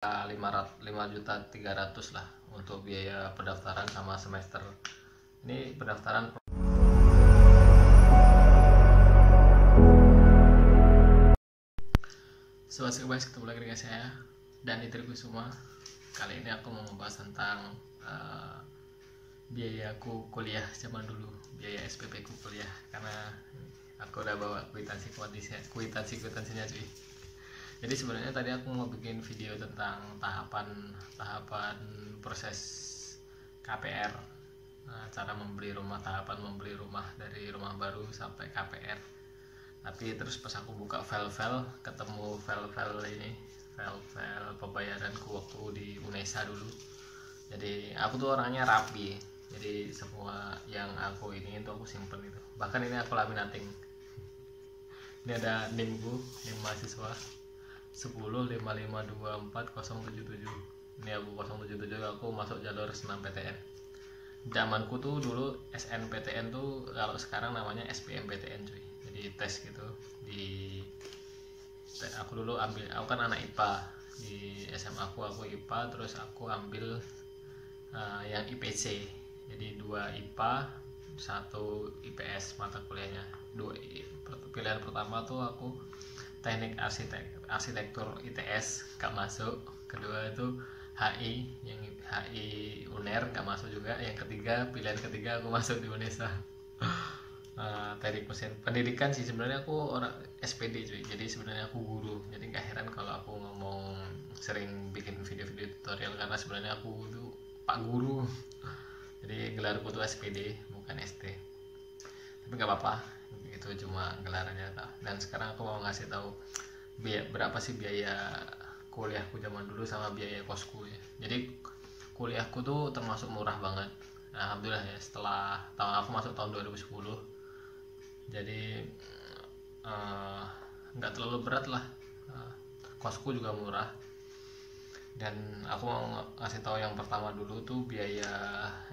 5.300.000 lah untuk biaya pendaftaran sama semester. Ini pendaftaran. Sobat Sekebas, ketemu lagi dengan saya dan Itriku semua. Kali ini aku mau membahas tentang biayaku kuliah zaman dulu, biaya SPP ku kuliah, karena aku udah bawa kwitansinya cuy. Jadi sebenarnya tadi aku mau bikin video tentang tahapan proses KPR, cara membeli rumah, tahapan membeli rumah dari rumah baru sampai KPR. Tapi terus pas aku buka file-file, ketemu file-file pembayaranku waktu di Unesa dulu. Jadi aku tuh orangnya rapi, jadi semua yang aku ini tuh aku simpen itu. Bahkan ini aku laminating. Ini ada NIM-ku, NIM mahasiswa 1055240777. Ini aku 077, aku masuk jalur senam PTN. Zamanku tuh dulu SNPTN tuh, kalau sekarang namanya SBMPTN cuy. Jadi tes gitu aku dulu ambil, aku kan anak IPA di SMA aku IPA, terus aku ambil yang IPC. Jadi 2 IPA 1 IPS mata kuliahnya. Pilihan pertama tuh aku teknik arsitektur ITS gak masuk, kedua itu HI, yang HI UNER gak masuk juga, yang ketiga, pilihan ketiga aku masuk di Unesa. Teknik mesin pendidikan sih, sebenarnya aku orang SPD cuy, jadi sebenarnya aku guru, jadi gak heran kalau aku ngomong sering bikin video-video tutorial, karena sebenarnya aku tuh Pak Guru. Jadi gelarku tuh SPD bukan ST, tapi gak apa-apa, itu cuma gelarnya. Dan sekarang aku mau ngasih tahu berapa sih biaya kuliahku zaman dulu sama biaya kosku ya. Jadi kuliahku tuh termasuk murah banget, alhamdulillah ya. Setelah aku masuk tahun 2010, jadi nggak terlalu berat lah, kosku juga murah. Dan aku mau ngasih tahu yang pertama dulu tuh biaya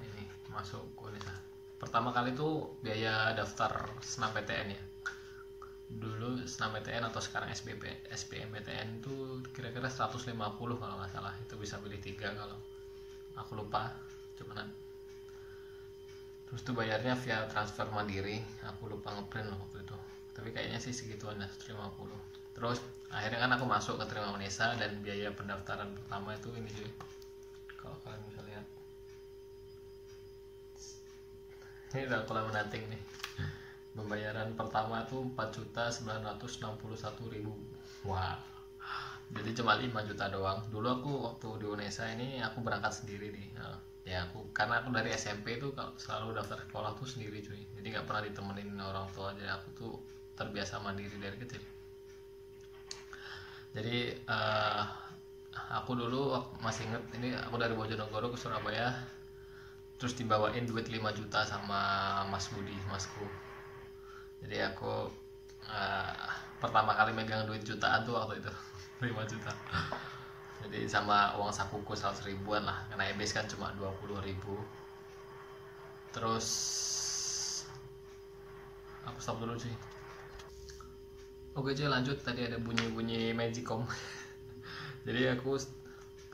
ini masuk kuliah. Pertama kali tuh biaya daftar senam PTN ya. Dulu senam PTN atau sekarang SBMPTN tuh kira-kira 150 kalau nggak salah. Itu bisa pilih 3 kalau aku lupa, cuman. Terus tuh bayarnya via transfer mandiri, aku lupa ngeprint loh waktu itu, tapi kayaknya sih segituan ya, 150. Terus akhirnya kan aku masuk ke Terima Unesa, dan biaya pendaftaran pertama itu ini cuy, kalau kalian bisa lihat ini udah aku laminating nih. Pembayaran pertama tuh 4.961.000. Wah, jadi cuma 5 juta doang. Dulu aku waktu di Unesa ini aku berangkat sendiri nih. Ya karena aku dari SMP tuh selalu daftar sekolah tuh sendiri cuy, jadi nggak pernah ditemenin orang tua, jadi aku tuh terbiasa mandiri dari kecil. Jadi aku dulu masih inget, ini aku dari Bojonegoro ke Surabaya, terus dibawain duit 5 juta sama Mas Budi, masku. Jadi aku pertama kali megang duit jutaan tuh waktu itu 5 juta. Jadi sama uang sakuku 100 ribuan lah, karena EBS kan cuma 20 ribu. Terus aku stop dulu sih. Oke cuy, lanjut. Tadi ada bunyi magicom. Jadi aku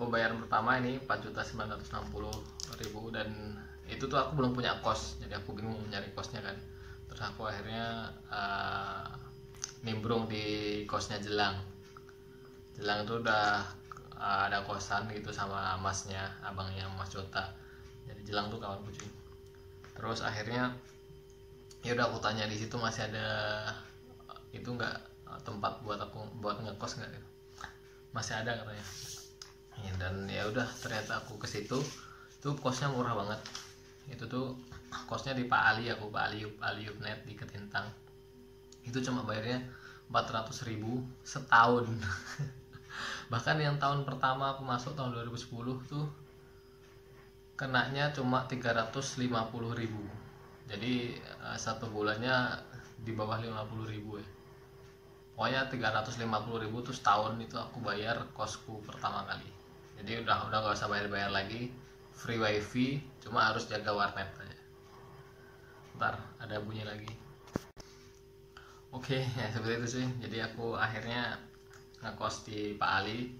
pembayaran pertama ini 4.960.000, dan itu tuh aku belum punya kos, jadi aku bingung nyari kosnya kan. Terus aku akhirnya nimbrung di kosnya Jelang itu udah ada kosan gitu sama masnya, abangnya Mas Jota. Jadi Jelang tuh kawan kucing. Terus akhirnya ya udah aku tanya di situ masih ada itu nggak, tempat buat ngekos nggak gitu. Masih ada katanya ya, dan ya udah ternyata aku ke situ tuh kosnya murah banget. Itu tuh kosnya di Pak Ali, Pak Aliup Net di Ketintang. Itu cuma bayarnya 400.000 setahun. Bahkan yang tahun pertama aku masuk tahun 2010 tuh kenanya cuma 350.000. Jadi satu bulannya di bawah 50.000 ya. Pokoknya 350.000 tuh setahun itu aku bayar kosku pertama kali. Jadi udah nggak usah bayar lagi, free wifi, cuma harus jaga warnet aja. Ntar ada bunyi lagi. Oke, ya seperti itu sih. Jadi aku akhirnya ngekos di Pak Ali.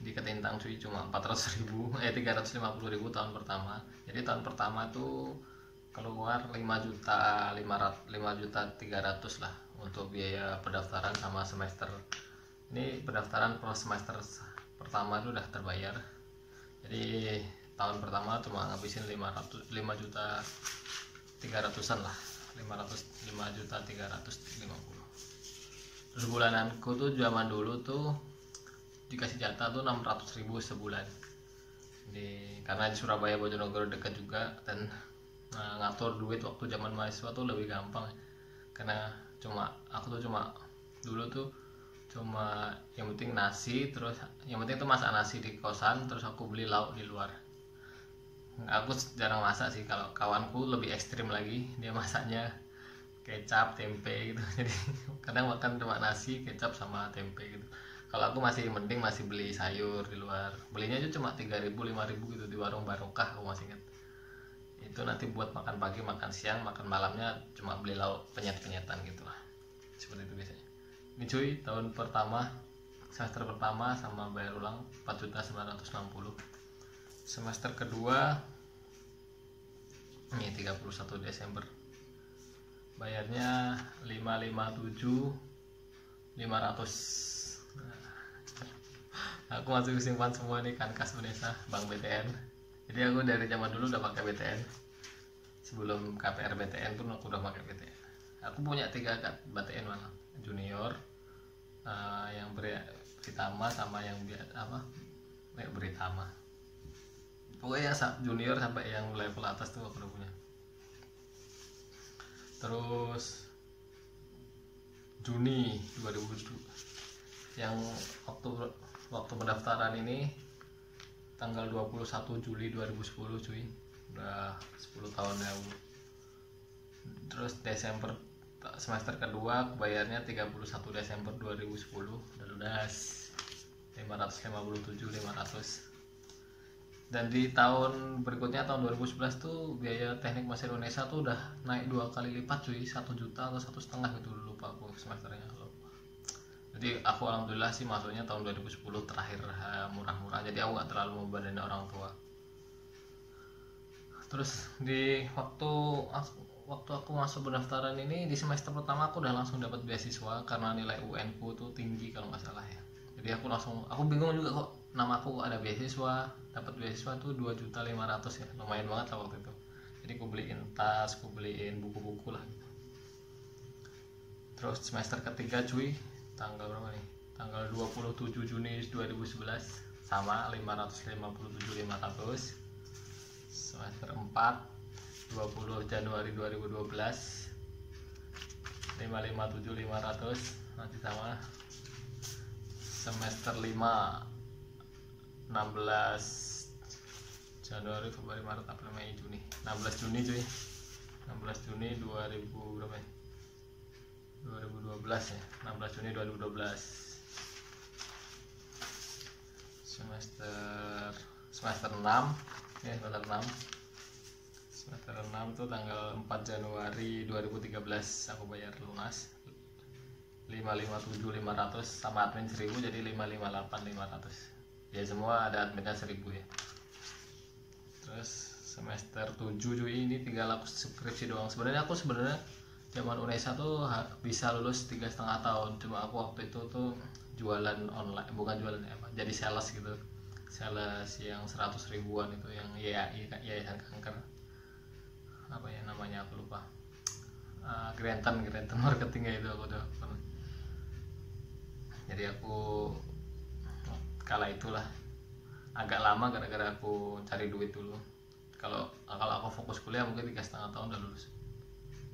di Ketintang cuy cuma 400.000 350.000 tahun pertama. Jadi tahun pertama tuh keluar 5.300.000 lah untuk biaya pendaftaran sama semester. Ini pendaftaran per semester pertama itu udah terbayar. Jadi tahun pertama cuma ngabisin 5.300.000-an lah, 5.350. Terus bulananku tuh zaman dulu tuh dikasih jatah tuh 600.000 sebulan. Karena di Surabaya Bojonegoro dekat juga, dan ngatur duit waktu zaman mahasiswa tuh lebih gampang. Karena aku tuh dulu tuh cuma yang penting nasi, terus yang penting tuh masak nasi di kosan, terus aku beli lauk di luar. Aku jarang masak sih, kalau kawanku lebih ekstrim lagi, dia masaknya kecap, tempe gitu. Jadi kadang makan cuma nasi, kecap sama tempe gitu. Kalau aku masih mending masih beli sayur di luar. Belinya aja cuma 3.000 5.000 gitu di warung Barokah, aku masih ingat. Itu nanti buat makan pagi, makan siang, makan malamnya cuma beli lauk penyet-penyetan gitu lah. Seperti itu biasanya. Ini cuy, tahun pertama, semester pertama sama bayar ulang 4.960. Semester kedua ini 31 Desember. Bayarnya 557.500. Aku masih simpan semua nih kan kas Unesa, Bank BTN. Jadi aku dari zaman dulu udah pakai BTN. Sebelum KPR BTN pun aku udah pakai BTN. Aku punya 3 BTN malah, junior, yang Britama sama yang Britama. Pokoknya junior sampai yang level atas tuh aku udah punya. Terus Juni 2002 yang waktu pendaftaran ini tanggal 21 Juli 2010 cuy, udah 10 tahun ya. Terus Desember semester kedua bayarnya 31 Desember 2010 udah lunas 557.500. Dan di tahun berikutnya tahun 2011 tuh biaya teknik mesin Indonesia tuh udah naik 2 kali lipat cuy, 1 juta atau 1,5 gitu, lupa aku semesternya. Jadi aku alhamdulillah sih masuknya tahun 2010 terakhir, murah-murah, jadi aku gak terlalu membebani orang tua. Terus di waktu aku masuk pendaftaran ini, di semester pertama aku udah langsung dapat beasiswa karena nilai UN ku tuh tinggi kalau nggak salah ya. Jadi aku bingung juga kok nama aku ada beasiswa, dapat beasiswa tuh 2.500.000 ya, lumayan banget lah waktu itu. Jadi aku beliin tas, aku beliin buku-buku lah gitu. Terus semester ketiga cuy, tanggal berapa nih? Tanggal 27 Juni 2011 sama 557.500. Semester 4 20 Januari 2012 557.500 nanti sama. Semester 5 16 Januari, Februari, Maret, April, Mei, Juni. 16 Juni cuy. 16 Juni 2000 berapa ya? 2012 ya. 16 Juni 2012. Semester 6 ya, semester 6. Semester 6 tuh tanggal 4 Januari 2013 aku bayar lunas 557.500 sama admin 1.000, jadi 558.500. Ya semua ada adminnya 1.000 ya. Terus semester 7 cuy, ini tinggal aku skripsi doang. Sebenarnya zaman UNESA tuh bisa lulus 3,5 tahun. Cuma aku waktu itu tuh jualan online, bukan jualan apa, jadi sales gitu. Sales yang 100 ribuan itu, yang yayasan kanker. Apa ya namanya aku lupa. Granton marketingnya itu aku udah pernah. Jadi aku kala itulah agak lama gara-gara aku cari duit dulu. Kalau aku fokus kuliah mungkin 3,5 tahun udah lulus.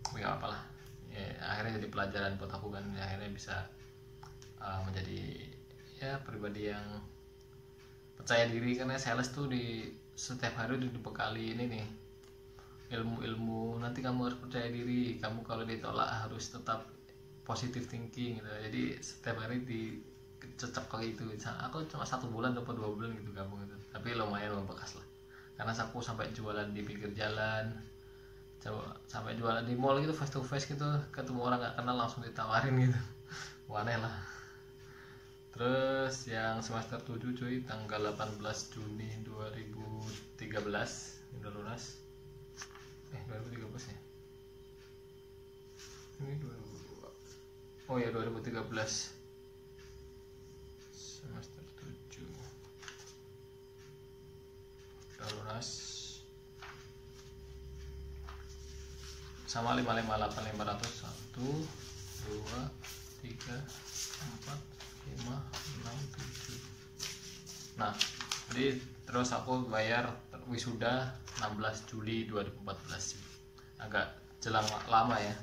Tapi nggak apalah. Ya, akhirnya jadi pelajaran buat aku kan. Ya, akhirnya bisa menjadi ya pribadi yang percaya diri, karena sales tuh di setiap hari dibekali ini nih, ilmu-ilmu. Nanti kamu harus percaya diri, kamu kalau ditolak harus tetap positive thinking gitu. Jadi setiap hari dicecep kayak gitu. Aku cuma 1 bulan atau 2 bulan gitu gabung itu, tapi lumayan membekas lah, karena aku sampai jualan di pinggir jalan, sampai jualan di mall gitu, face to face gitu, ketemu orang nggak kenal langsung ditawarin gitu. Aneh lah. Terus yang semester 7 cuy, tanggal 18 Juni 2013 udah lunas. 2013 ya, ini 2000, oh ya 2013 semester 7 udah lunas sama 558 500 1 2 3 4 5 6 7. Nah jadi terus aku bayar wisuda 16 Juli 2014. Agak jelang lama ya,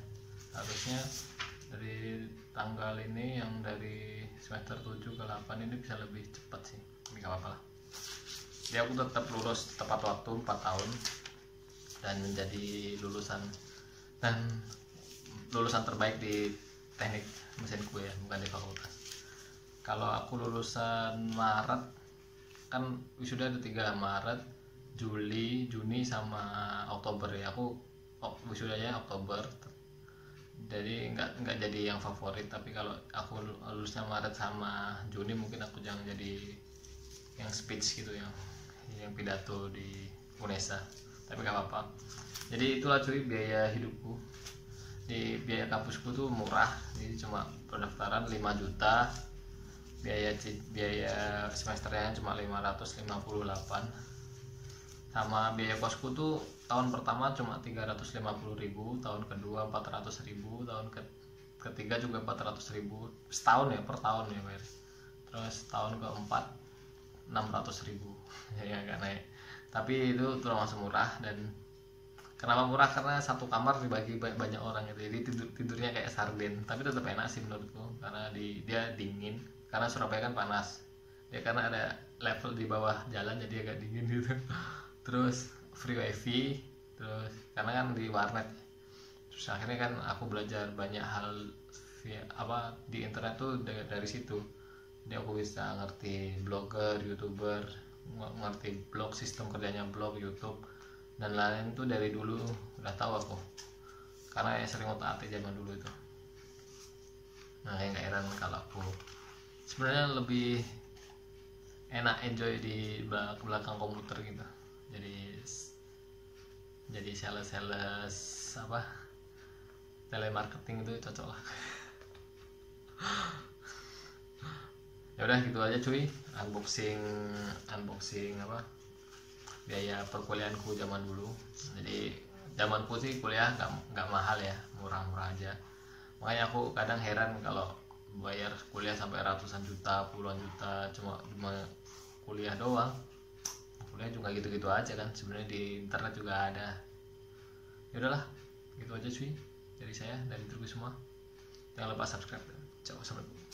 harusnya dari tanggal ini yang dari semester 7 ke 8 ini bisa lebih cepat sih, tapi gak apa-apa lah. Jadi aku tetap lulus tepat waktu 4 tahun dan menjadi lulusan terbaik di teknik mesinku ya, bukan di fakultas. Kalau aku lulusan Maret, kan wisuda ada 3 Maret, Juli, Juni sama Oktober ya. Aku wisudanya Oktober, jadi nggak jadi yang favorit. Tapi kalau aku lulusnya Maret sama Juni, mungkin aku jangan jadi yang speech gitu, yang pidato di UNESA. Tapi nggak apa-apa. Jadi itulah cuy biaya hidupku. Di biaya kampusku tuh murah, jadi cuma pendaftaran 5 juta, biaya semesternya cuma 558, sama biaya kosku tuh tahun pertama cuma 350.000, tahun kedua 400.000, tahun ketiga juga 400.000 setahun ya, per tahun ya bayar. Terus tahun keempat 600.000 ya agak naik, tapi itu termasuk murah. Dan kenapa murah? Karena satu kamar dibagi banyak orang gitu, jadi tidurnya kayak sarden, tapi tetap enak sih menurutku, karena dia dingin, karena Surabaya kan panas ya, karena ada level di bawah jalan jadi agak dingin gitu. Terus free wifi, terus karena kan di warnet, terus akhirnya kan aku belajar banyak hal di internet tuh dari situ. Jadi aku bisa ngerti blogger, youtuber, ngerti blog, sistem kerjanya blog, YouTube dan lain-lain tuh dari dulu udah tahu aku, karena ya sering otak zaman dulu itu. Nah yang gak heran kalau aku sebenarnya lebih enak enjoy di belakang komputer gitu. Jadi sales telemarketing itu cocok lah. Ya udah gitu aja cuy, unboxing biaya perkuliahanku zaman dulu. Jadi zamanku sih kuliah nggak mahal ya, murah-murah aja. Makanya aku kadang heran kalau bayar kuliah sampai ratusan juta, puluhan juta cuma kuliah doang. Kuliah juga gitu-gitu aja kan, sebenarnya di internet juga ada. Ya udahlah, gitu aja cuy dari saya, dari Turki semua. Jangan lupa subscribe. Ciao, sampai jumpa.